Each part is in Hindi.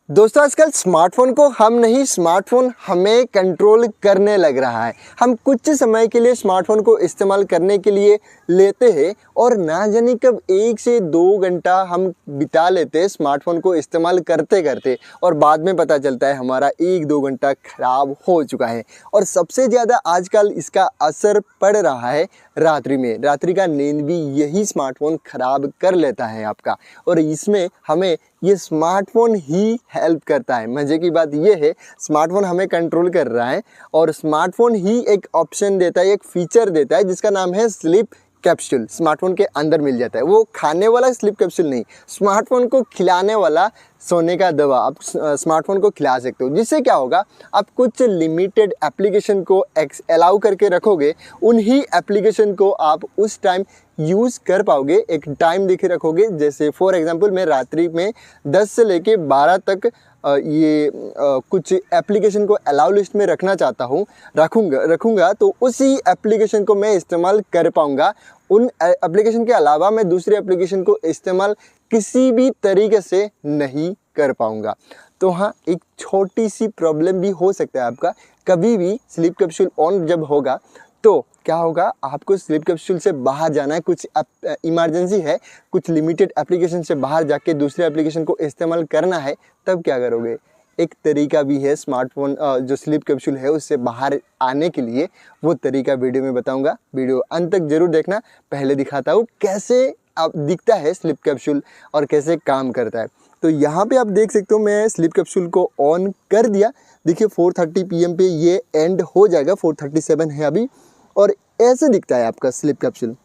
दोस्तों आजकल स्मार्टफोन को हम नहीं, स्मार्टफोन हमें कंट्रोल करने लग रहा है। हम कुछ समय के लिए स्मार्टफोन को इस्तेमाल करने के लिए लेते हैं और ना जाने कब 1 से 2 घंटा हम बिता लेते हैं स्मार्टफोन को इस्तेमाल करते करते, और बाद में पता चलता है हमारा 1-2 घंटा खराब हो चुका है। और सबसे ज़्यादा आजकल इसका असर पड़ रहा है रात्रि में। रात्रि का नींद भी यही स्मार्टफोन खराब कर लेता है आपका, और इसमें हमें ये स्मार्टफोन ही हेल्प करता है। मज़े की बात ये है, स्मार्टफोन हमें कंट्रोल कर रहा है और स्मार्टफोन ही एक ऑप्शन देता है, एक फीचर देता है जिसका नाम है स्लीप कैप्सूल। स्मार्टफोन के अंदर मिल जाता है। वो खाने वाला स्लीप कैप्सूल नहीं, स्मार्टफोन को खिलाने वाला सोने का दवा आप स्मार्टफोन को खिला सकते हो। जिससे क्या होगा, आप कुछ लिमिटेड एप्लीकेशन को अलाउ करके रखोगे, उन्हीं एप्लीकेशन को आप उस टाइम यूज़ कर पाओगे। एक टाइम देके रखोगे, जैसे फॉर एग्जांपल मैं रात्रि में 10 से लेके 12 तक कुछ एप्लीकेशन को अलाउ लिस्ट में रखना चाहता हूँ, रखूँगा तो उसी एप्लीकेशन को मैं इस्तेमाल कर पाऊँगा। उन एप्लीकेशन के अलावा मैं दूसरे एप्लीकेशन को इस्तेमाल किसी भी तरीके से नहीं कर पाऊँगा। तो हाँ, एक छोटी सी प्रॉब्लम भी हो सकता है आपका। कभी भी स्लीप कैप्सूल ऑन जब होगा तो क्या होगा, आपको स्लीप कैप्सूल से बाहर जाना है, कुछ इमरजेंसी है, कुछ लिमिटेड एप्लीकेशन से बाहर जाके दूसरे एप्लीकेशन को इस्तेमाल करना है, तब क्या करोगे? एक तरीका भी है स्मार्टफोन जो स्लीप कैप्सूल है उससे बाहर आने के लिए। वो तरीका वीडियो में बताऊंगा, वीडियो अंत तक जरूर देखना। पहले दिखाता हूँ कैसे आप दिखता है स्लीप कैप्सूल और कैसे काम करता है। तो यहाँ पे आप देख सकते हो, मैं स्लीप कैप्सूल को ऑन कर दिया। देखिए 4:30 PM पे ये एंड हो जाएगा, 4:37 है अभी, और ऐसे दिखता है आपका स्लीप कैप्सूल।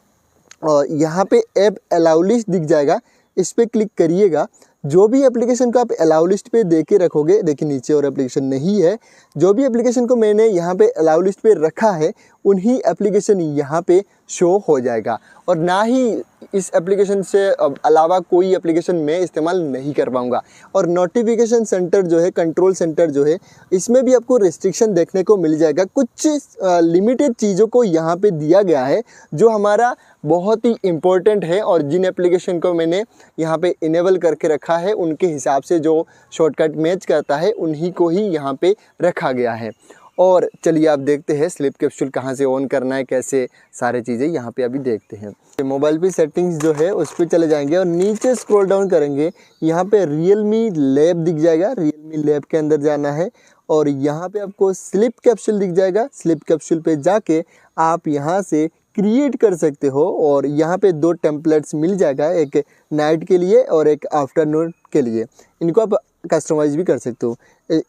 और यहाँ पे ऐप अलाउ लिस्ट दिख जाएगा, इस पर क्लिक करिएगा। जो भी एप्लीकेशन को आप अलाउ लिस्ट पे दे के रखोगे, देखिए नीचे और एप्लीकेशन नहीं है, जो भी एप्लीकेशन को मैंने यहाँ पे अलाउ लिस्ट पे रखा है उन्हीं एप्लीकेशन यहाँ पे शो हो जाएगा। और ना ही इस एप्लीकेशन से अलावा कोई एप्लीकेशन मैं इस्तेमाल नहीं कर पाऊँगा। और नोटिफिकेशन सेंटर जो है, कंट्रोल सेंटर जो है, इसमें भी आपको रिस्ट्रिक्शन देखने को मिल जाएगा। कुछ लिमिटेड चीज़ों को यहाँ पे दिया गया है जो हमारा बहुत ही इम्पोर्टेंट है, और जिन एप्लीकेशन को मैंने यहाँ पे इनेबल करके रखा है उनके हिसाब से जो शॉर्टकट मैच करता है उन्हीं को ही यहाँ पे रखा गया है। और चलिए आप देखते हैं स्लीप कैप्सूल कहाँ से ऑन करना है, कैसे सारे चीज़ें यहाँ पे अभी देखते हैं। मोबाइल पे सेटिंग्स जो है उस पर चले जाएंगे और नीचे स्क्रॉल डाउन करेंगे, यहाँ पे रियलमी लैब दिख जाएगा। रियलमी लैब के अंदर जाना है और यहाँ पे आपको स्लीप कैप्सूल दिख जाएगा। स्लीप कैप्सूल पे जाके आप यहाँ से क्रिएट कर सकते हो, और यहाँ पे 2 टेम्पलेट्स मिल जाएगा, एक नाइट के लिए और एक आफ्टरनून के लिए। इनको आप कस्टमाइज भी कर सकते हो।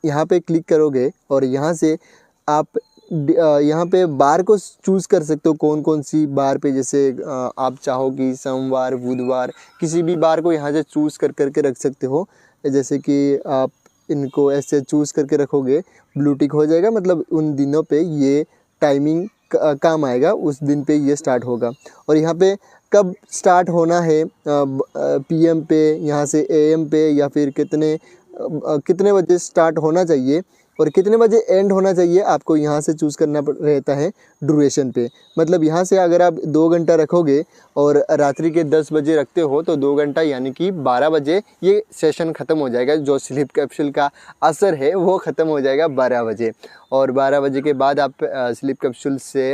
यहाँ पे क्लिक करोगे और यहाँ से आप यहाँ पे बार को चूज़ कर सकते हो, कौन कौन सी बार पे, जैसे आप चाहो कि सोमवार, बुधवार, किसी भी बार को यहाँ से चूज़ करके रख सकते हो। जैसे कि आप इनको ऐसे चूज़ करके रखोगे, ब्लू टिक हो जाएगा, मतलब उन दिनों पे ये टाइमिंग काम आएगा, उस दिन पे ये स्टार्ट होगा। और यहाँ पे कब स्टार्ट होना है, PM पे, यहाँ से AM पे, या फिर कितने बजे स्टार्ट होना चाहिए और कितने बजे एंड होना चाहिए, आपको यहाँ से चूज़ करना रहता है ड्यूरेशन पे। मतलब यहाँ से अगर आप 2 घंटा रखोगे और रात्रि के 10 बजे रखते हो तो 2 घंटा यानी कि 12 बजे ये सेशन ख़त्म हो जाएगा। जो स्लीप कैप्सूल का असर है वो ख़त्म हो जाएगा 12 बजे, और 12 बजे के बाद आप स्लीप कैप्सूल से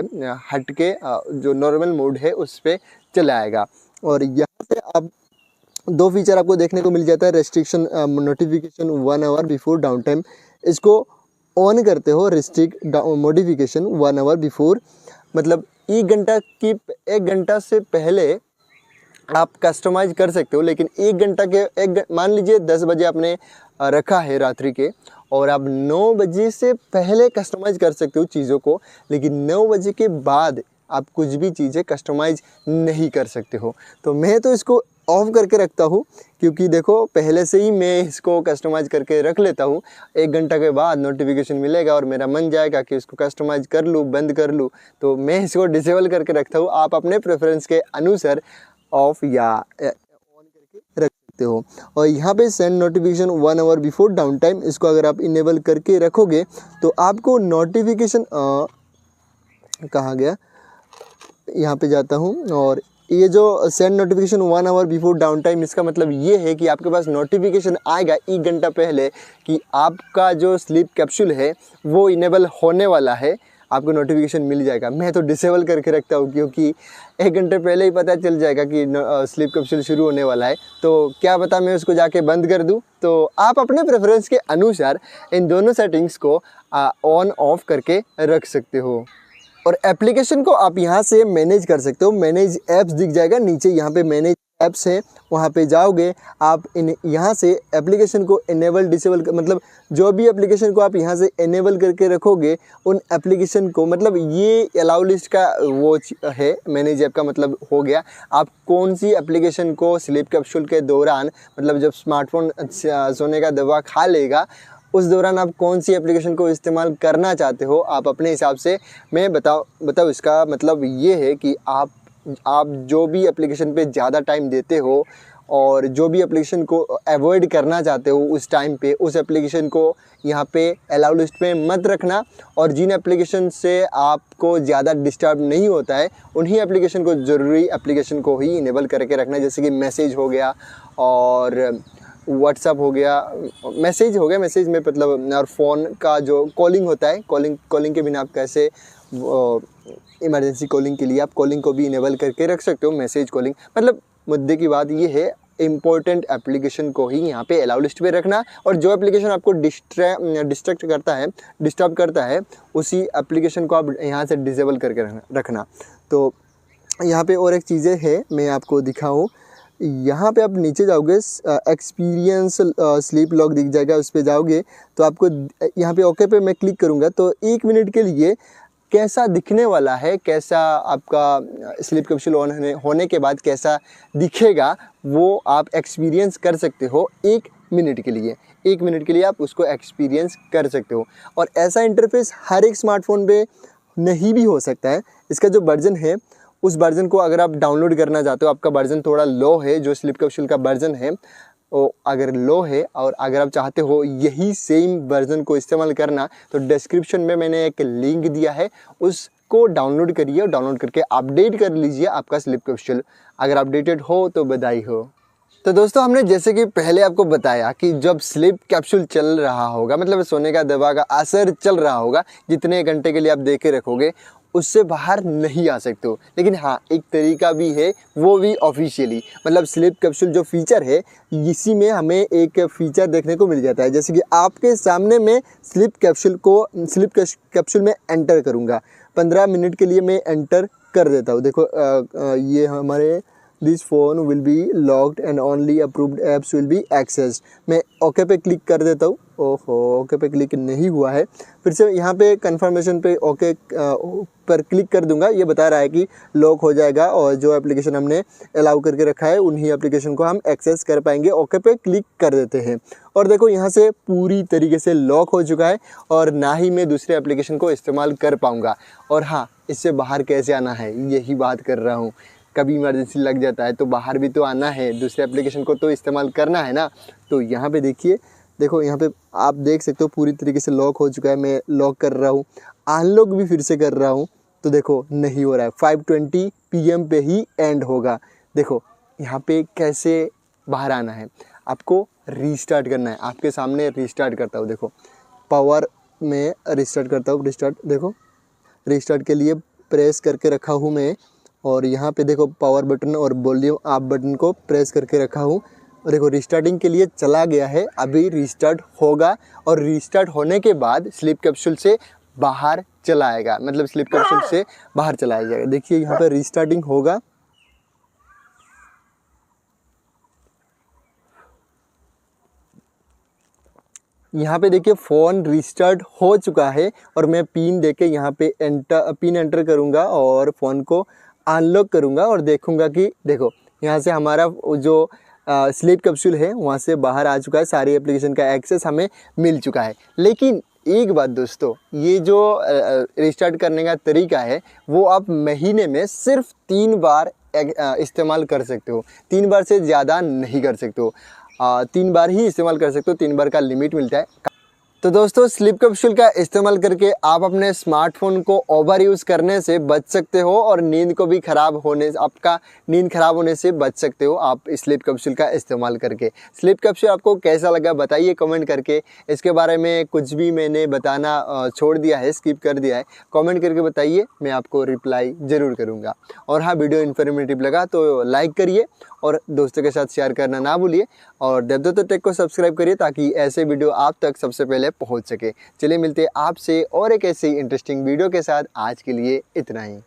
हट के जो नॉर्मल मोड है उस पर चला आएगा। और यहाँ से आप 2 फीचर आपको देखने को मिल जाता है, restriction notification 1 hour before down time. इसको ऑन करते हो, रिस्ट्रिक्ट नोटिफिकेशन 1 आवर बिफोर, मतलब 1 घंटा से पहले आप कस्टमाइज कर सकते हो। लेकिन 1 घंटा के मान लीजिए 10 बजे आपने रखा है रात्रि के, और आप 9 बजे से पहले कस्टमाइज कर सकते हो चीज़ों को, लेकिन 9 बजे के बाद आप कुछ भी चीज़ें कस्टमाइज नहीं कर सकते हो। तो मैं तो इसको ऑफ करके रखता हूँ, क्योंकि देखो पहले से ही मैं इसको कस्टमाइज करके रख लेता हूँ। 1 घंटा के बाद नोटिफिकेशन मिलेगा और मेरा मन जाएगा कि इसको कस्टमाइज कर लूँ, बंद कर लूँ, तो मैं इसको डिसेबल करके रखता हूँ। आप अपने प्रेफरेंस के अनुसार ऑफ या ऑन करके रख सकते हो। और यहाँ पे send notification 1 hour before down time, इसको अगर आप इनेबल करके रखोगे तो आपको नोटिफिकेशन कहाँ गया, यहाँ पे जाता हूँ और ये जो send notification 1 hour before down time, इसका मतलब ये है कि आपके पास नोटिफिकेशन आएगा 1 घंटा पहले कि आपका जो स्लीप कैप्सूल है वो इनेबल होने वाला है, आपको नोटिफिकेशन मिल जाएगा। मैं तो डिसेबल करके रखता हूँ क्योंकि 1 घंटे पहले ही पता चल जाएगा कि स्लीप कैप्सूल शुरू होने वाला है, तो क्या पता मैं उसको जाके बंद कर दूँ। तो आप अपने प्रेफरेंस के अनुसार इन दोनों सेटिंग्स को ऑन ऑफ करके रख सकते हो। और एप्लीकेशन को आप यहाँ से मैनेज कर सकते हो। मैनेज ऐप्स दिख जाएगा नीचे, यहाँ पे मैनेज ऐप्स है, वहाँ पे जाओगे आप यहाँ से एप्लीकेशन को इनेबल डिसेबल, मतलब जो भी एप्लीकेशन को आप यहाँ से इनेबल करके रखोगे उन एप्लीकेशन को, मतलब ये अलाउ लिस्ट का वो है, मैनेज ऐप का मतलब हो गया आप कौन सी एप्लीकेशन को स्लीप कैप्सूल के दौरान, मतलब जब स्मार्टफोन सोने का दवा खा लेगा उस दौरान आप कौन सी एप्लीकेशन को इस्तेमाल करना चाहते हो, आप अपने हिसाब से मैं बताओ। इसका मतलब ये है कि आप जो भी एप्लीकेशन पे ज़्यादा टाइम देते हो और जो भी एप्लीकेशन को अवॉइड करना चाहते हो उस टाइम पे, उस एप्लीकेशन को यहाँ पे अलाउ लिस्ट में मत रखना। और जिन एप्लीकेशन से आपको ज़्यादा डिस्टर्ब नहीं होता है उन्हीं एप्लीकेशन को, ज़रूरी एप्लीकेशन को ही इनेबल करके रखना, जैसे कि मैसेज हो गया और व्हाट्सअप हो गया, मैसेज हो गया, मैसेज में मतलब, और फ़ोन का जो कॉलिंग होता है, कॉलिंग के बिना आप कैसे इमरजेंसी कॉलिंग के लिए आप कॉलिंग को भी इनेबल करके रख सकते हो, मैसेज कॉलिंग। मतलब मुद्दे की बात ये है इम्पोर्टेंट एप्लीकेशन को ही यहाँ पे अलाउ लिस्ट पे रखना, और जो एप्लीकेशन आपको डिस्ट्रैक्ट करता है, डिस्टर्ब करता है, उसी एप्लीकेशन को आप यहाँ से डिसेबल करके रखना। तो यहाँ पे और एक चीज़ें है मैं आपको दिखाऊँ, यहाँ पे आप नीचे जाओगे एक्सपीरियंस स्लीप लॉग दिख जाएगा, उस पर जाओगे तो आपको यहाँ पे ओके पे मैं क्लिक करूँगा तो 1 मिनट के लिए कैसा दिखने वाला है, कैसा आपका स्लीप कैप्सूल ऑन होने के बाद कैसा दिखेगा वो आप एक्सपीरियंस कर सकते हो 1 मिनट के लिए। 1 मिनट के लिए आप उसको एक्सपीरियंस कर सकते हो। और ऐसा इंटरफेस हर एक स्मार्टफोन पे नहीं भी हो सकता है। इसका जो वर्जन है उस वर्जन को अगर आप डाउनलोड करना चाहते हो, आपका वर्जन थोड़ा लो है, जो स्लीप कैप्सूल का वर्जन है वो अगर लो है और अगर आप चाहते हो यही सेम वर्जन को इस्तेमाल करना, तो डिस्क्रिप्शन में मैंने एक लिंक दिया है, उसको डाउनलोड करिए और डाउनलोड करके अपडेट कर लीजिए आपका स्लीप कैप्सूल। अगर अपडेटेड हो तो बधाई हो। तो दोस्तों हमने जैसे कि पहले आपको बताया कि जब स्लीप कैप्सूल चल रहा होगा, मतलब सोने का दवा का असर चल रहा होगा, जितने घंटे के लिए आप दे के रखोगे उससे बाहर नहीं आ सकते हो। लेकिन हाँ, एक तरीका भी है, वो भी ऑफिशियली, मतलब स्लीप कैप्सूल जो फीचर है इसी में हमें एक फ़ीचर देखने को मिल जाता है। जैसे कि आपके सामने मैं स्लीप कैप्सूल में एंटर करूँगा, 15 मिनट के लिए मैं एंटर कर देता हूँ। देखो ये हमारे this phone will be locked and only approved apps will be accessed. मैं ओके पे क्लिक कर देता हूँ। ओहो, ओके पे क्लिक नहीं हुआ है। फिर से यहाँ पे कंफर्मेशन पे ओके पर क्लिक कर दूंगा। ये बता रहा है कि लॉक हो जाएगा और जो एप्लीकेशन हमने अलाउ करके रखा है उन्हीं एप्लीकेशन को हम एक्सेस कर पाएंगे। ओके पे क्लिक कर देते हैं और देखो यहाँ से पूरी तरीके से लॉक हो चुका है और ना ही मैं दूसरे एप्लीकेशन को इस्तेमाल कर पाऊँगा। और हाँ, इससे बाहर कैसे आना है यही बात कर रहा हूँ। कभी इमरजेंसी लग जाता है तो बाहर भी तो आना है, दूसरे एप्लीकेशन को तो इस्तेमाल करना है ना। तो यहाँ पे देखिए, देखो यहाँ पे आप देख सकते हो पूरी तरीके से लॉक हो चुका है। मैं लॉक कर रहा हूँ, अनलॉक भी फिर से कर रहा हूँ तो देखो नहीं हो रहा है। 5:20 PM पे ही एंड होगा। देखो यहाँ पे कैसे बाहर आना है, आपको रीस्टार्ट करना है। आपके सामने रीस्टार्ट करता हूँ, देखो पावर में रीस्टार्ट करता हूँ। देखो रीस्टार्ट के लिए प्रेस करके रखा हूँ मैं और यहाँ पे देखो पावर बटन और वॉल्यूम अप बटन को प्रेस करके रखा हूँ और देखो रिस्टार्टिंग के लिए चला गया है। अभी रिस्टार्ट होगा और रिस्टार्ट होने के बाद स्लीप कैप्सूल से बाहर चला आएगा, मतलब स्लीप कैप्सूल से बाहर चला जाएगा। देखिए यहाँ पे रिस्टार्टिंग होगा। यहाँ पे देखिए फ़ोन रिस्टार्ट हो चुका है और मैं पिन देके यहाँ पे पिन एंटर करूँगा और फ़ोन को अनलॉक करूँगा और देखूँगा कि देखो यहाँ से हमारा जो स्लीप कैप्सूल है वहाँ से बाहर आ चुका है। सारी एप्लीकेशन का एक्सेस हमें मिल चुका है। लेकिन एक बात दोस्तों, ये जो रिस्टार्ट करने का तरीका है वो आप महीने में सिर्फ 3 बार इस्तेमाल कर सकते हो। 3 बार से ज़्यादा नहीं कर सकते हो। 3 बार ही इस्तेमाल कर सकते हो। 3 बार का लिमिट मिलता है। तो दोस्तों स्लीप कैप्सूल का इस्तेमाल करके आप अपने स्मार्टफोन को ओवर यूज़ करने से बच सकते हो और नींद को भी आपका नींद खराब होने से बच सकते हो आप स्लीप कैप्सूल का इस्तेमाल करके। स्लीप कैप्सूल आपको कैसा लगा बताइए कमेंट करके। इसके बारे में कुछ भी मैंने बताना छोड़ दिया है, स्किप कर दिया है, कमेंट करके बताइए, मैं आपको रिप्लाई ज़रूर करूँगा। और हाँ, वीडियो इन्फॉर्मेटिव लगा तो लाइक करिए और दोस्तों के साथ शेयर करना ना भूलिए और देवदत्त टेक को सब्सक्राइब करिए ताकि ऐसे वीडियो आप तक सबसे पहले पहुंच सके। चलिए मिलते हैं आपसे और एक ऐसे ही इंटरेस्टिंग वीडियो के साथ। आज के लिए इतना ही।